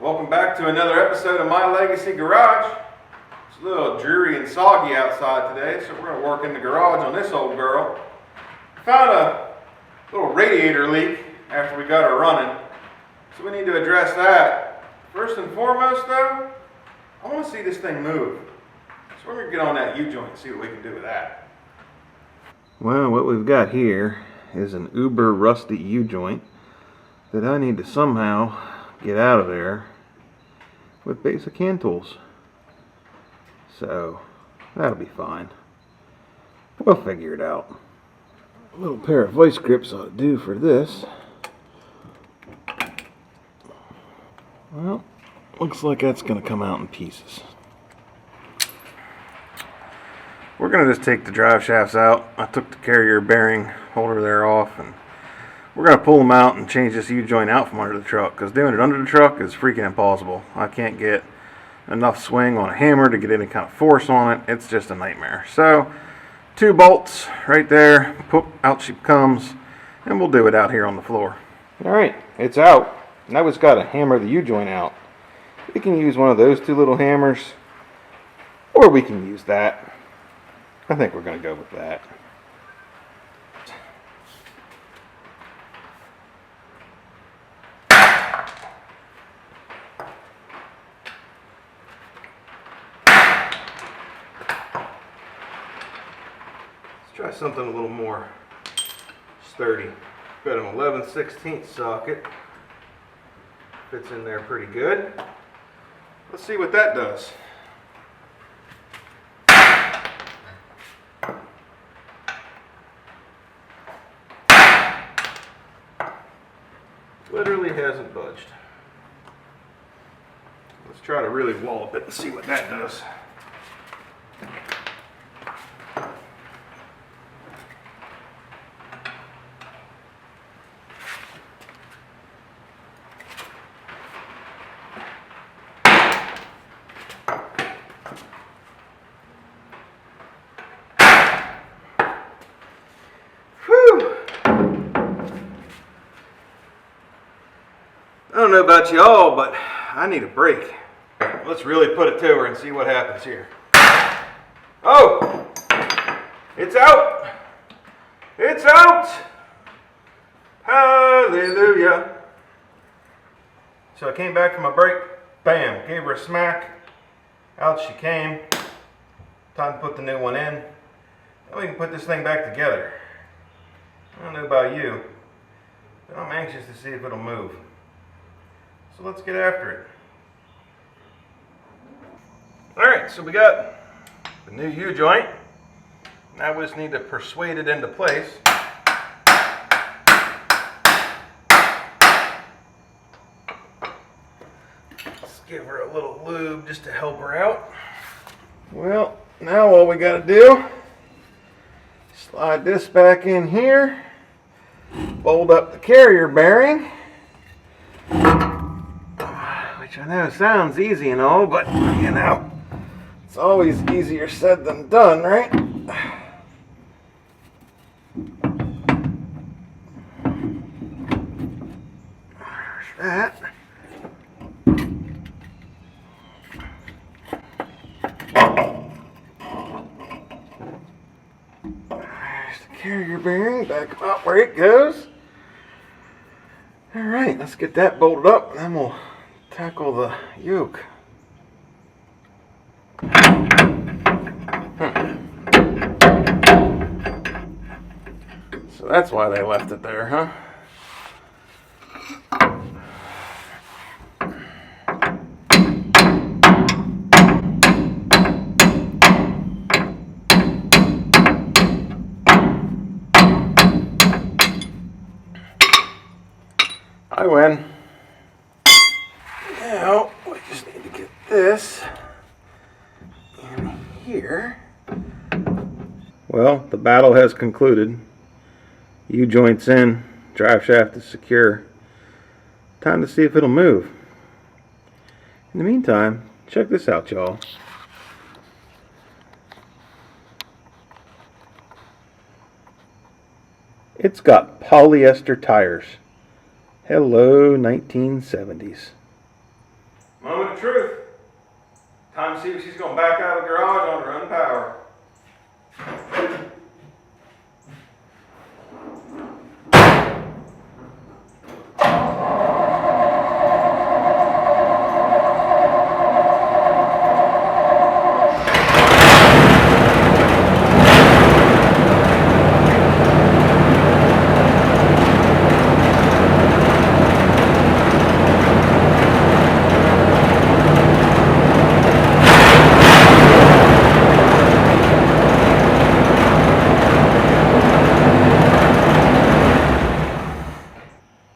Welcome back to another episode of My Legacy Garage. It's a little dreary and soggy outside today, so we're going to work in the garage on this old girl. Found a little radiator leak after we got her running, so we need to address that. First and foremost though, I want to see this thing move. So we're going to get on that U-joint and see what we can do with that. Well, what we've got here is an uber rusty U-joint that I need to somehow get out of there with basic hand tools. So that'll be fine. We'll figure it out. A little pair of vice grips ought to do for this. Well, looks like that's going to come out in pieces. We're going to just take the drive shafts out. I took the carrier bearing holder there off, and we're going to pull them out and change this U-joint out from under the truck, because doing it under the truck is freaking impossible. I can't get enough swing on a hammer to get any kind of force on it. It's just a nightmare. So 2 bolts right there, poop, out she comes, and we'll do it out here on the floor. Alright, it's out. Now we've got to hammer the U-joint out. We can use one of those 2 little hammers, or we can use that. I think we're going to go with that. Let's try something a little more sturdy. Got an 11/16 socket. Fits in there pretty good. Let's see what that does. Literally hasn't budged. Let's try to really wallop it and see what that does. I don't know about y'all, but I need a break. Let's really put it to her and see what happens here. Oh! It's out! It's out! Hallelujah! So I came back from my break, bam, gave her a smack. Out she came. Time to put the new one in. Then we can put this thing back together. I don't know about you, but I'm anxious to see if it'll move. So let's get after it. Alright, so we got the new U-joint. Now we just need to persuade it into place. Let's give her a little lube just to help her out. Well, now all we got to do, slide this back in here, bolt up the carrier bearing. Which I know sounds easy and all, but you know, it's always easier said than done, right? There's that. There's the carrier bearing, back up where it goes. Alright, let's get that bolted up, and then we'll tackle the yoke. So that's why they left it there, huh? I win. Now, we just need to get this in here. Well, the battle has concluded. U-joint's in, drive shaft is secure. Time to see if it'll move. In the meantime, check this out, y'all. It's got polyester tires. Hello, 1970s. Moment of truth. Time to see if she's going to back out of the garage on her own power.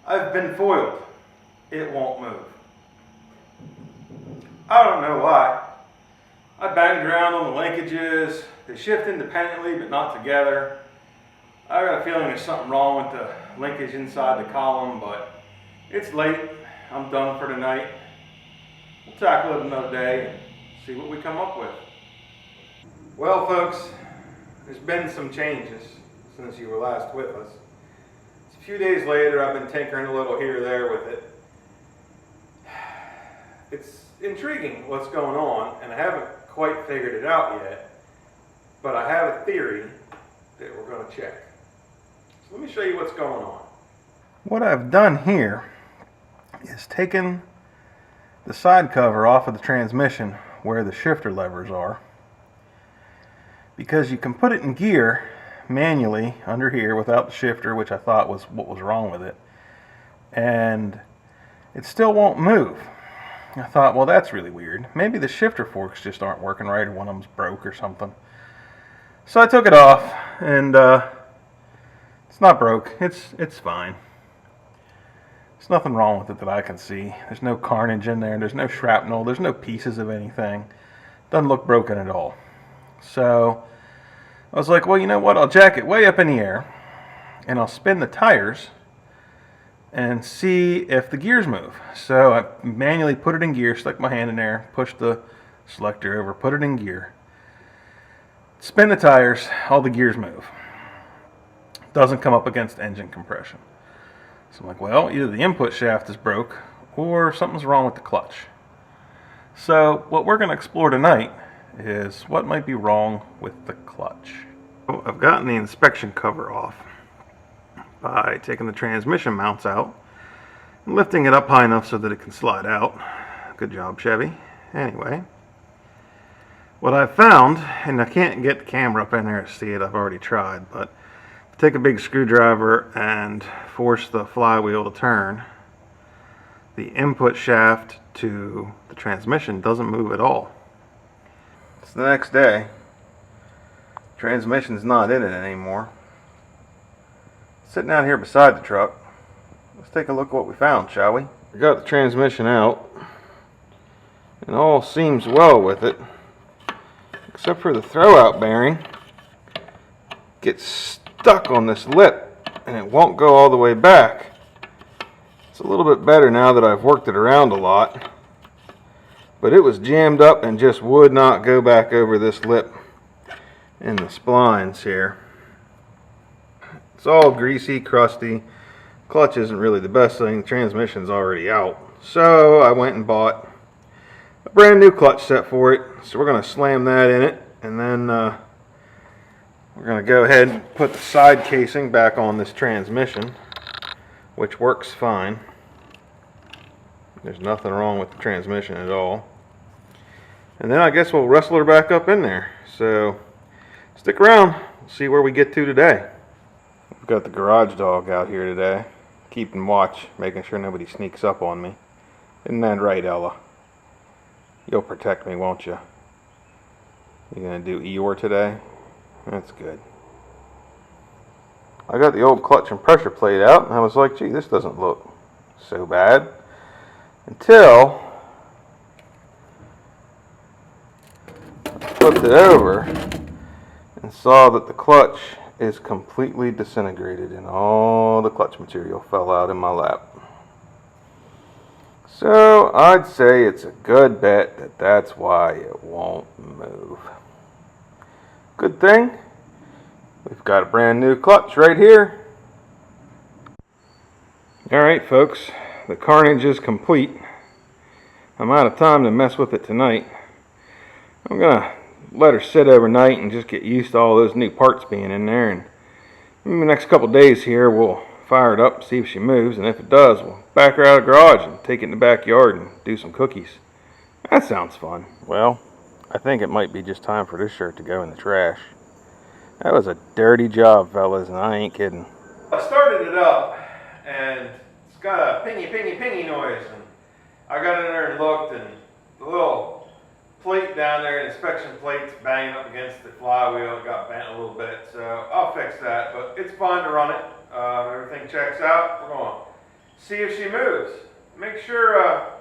I've been foiled. It won't move. I don't know why. I banged around on the linkages. They shift independently but not together. I got a feeling there's something wrong with the linkage inside the column, but it's late. I'm done for tonight. We'll tackle it another day and see what we come up with. Well, folks, there's been some changes since you were last with us. A few days later, I've been tinkering a little here or there with it. It's intriguing what's going on, and I haven't quite figured it out yet, but I have a theory that we're going to check. So let me show you what's going on. What I've done here is taken the side cover off of the transmission where the shifter levers are, because you can put it in gear manually under here without the shifter, which I thought was what was wrong with it, and it still won't move. I thought, well, that's really weird. Maybe the shifter forks just aren't working right, or one of them's broke or something. So I took it off, and it's not broke. It's fine. There's nothing wrong with it that I can see. There's no carnage in there. There's no shrapnel. There's no pieces of anything. Doesn't look broken at all. So I was like, well, you know what? I'll jack it way up in the air, and I'll spin the tires and see if the gears move. So I manually put it in gear, stuck my hand in there, pushed the selector over, put it in gear. Spin the tires, all the gears move. Doesn't come up against engine compression. So I'm like, well, either the input shaft is broke or something's wrong with the clutch. So what we're going to explore tonight is what might be wrong with the clutch. I've gotten the inspection cover off by taking the transmission mounts out and lifting it up high enough so that it can slide out. Good job, Chevy. Anyway, what I found, and I can't get the camera up in there to see it, I've already tried, but take a big screwdriver and force the flywheel to turn, the input shaft to the transmission doesn't move at all. It's the next day. Transmission's not in it anymore. Sitting out here beside the truck. Let's take a look at what we found, shall we? We got the transmission out, and all seems well with it, except for the throwout bearing gets stuck on this lip and it won't go all the way back. It's a little bit better now that I've worked it around a lot, but it was jammed up and just would not go back over this lip in the splines here. It's all greasy, crusty. Clutch isn't really the best thing. The transmission's already out. So I went and bought a brand new clutch set for it. So we're going to slam that in it, and then we're going to go ahead and put the side casing back on this transmission, which works fine. There's nothing wrong with the transmission at all. And then I guess we'll wrestle her back up in there. So stick around. We'll see where we get to today. We've got the garage dog out here today, keeping watch, making sure nobody sneaks up on me. Isn't that right, Ella? You'll protect me, won't you? You gonna do Eeyore today? That's good. I got the old clutch and pressure plate out, and I was like, gee, this doesn't look so bad. Until I flipped it over and saw that the clutch is completely disintegrated and all the clutch material fell out in my lap. So I'd say it's a good bet that that's why it won't move. Good thing we've got a brand new clutch right here. Alright folks, the carnage is complete. I'm out of time to mess with it tonight. I'm gonna let her sit overnight and just get used to all those new parts being in there, and in the next couple days here we'll fire it up, see if she moves, and if it does, we'll back her out of the garage and take it in the backyard and do some cookies. That sounds fun. Well, I think it might be just time for this shirt to go in the trash. That was a dirty job, fellas, and I ain't kidding. I started it up, and it's got a pingy, pingy, pingy noise, and I got in there and looked, and the little plate down there, inspection plate's banging up against the flywheel. It got bent a little bit, so I'll fix that, but it's fine to run it. Everything checks out. We're going to see if she moves. Make sure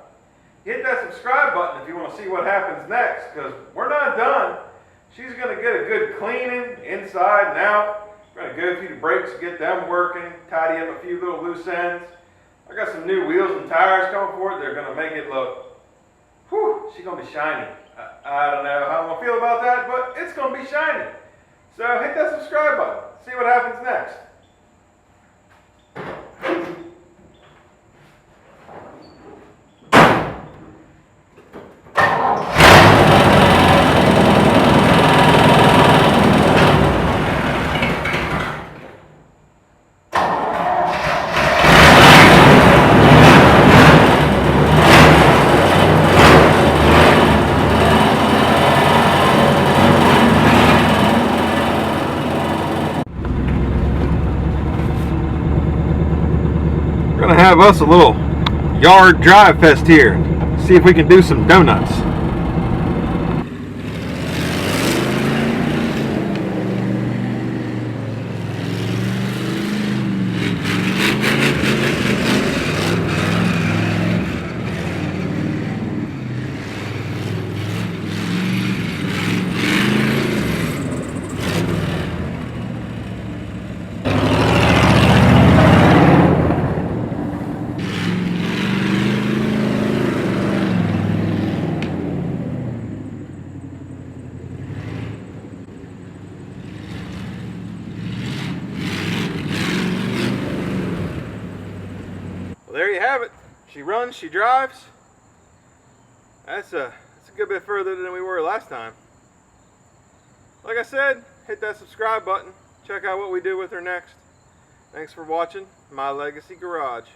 hit that subscribe button if you want to see what happens next, because we're not done. She's going to get a good cleaning inside and out. We're going to go through the brakes, get them working, tidy up a few little loose ends. I got some new wheels and tires coming for it. They're going to make it look, whew, she's going to be shiny. I don't know how I'm going to feel about that, but it's going to be shiny. So hit that subscribe button. See what happens next. Gonna have us a little yard drive fest here. See if we can do some donuts. Well, there you have it. She runs, she drives. That's a good bit further than we were last time. Like I said, hit that subscribe button. Check out what we do with her next. Thanks for watching My Legacy Garage.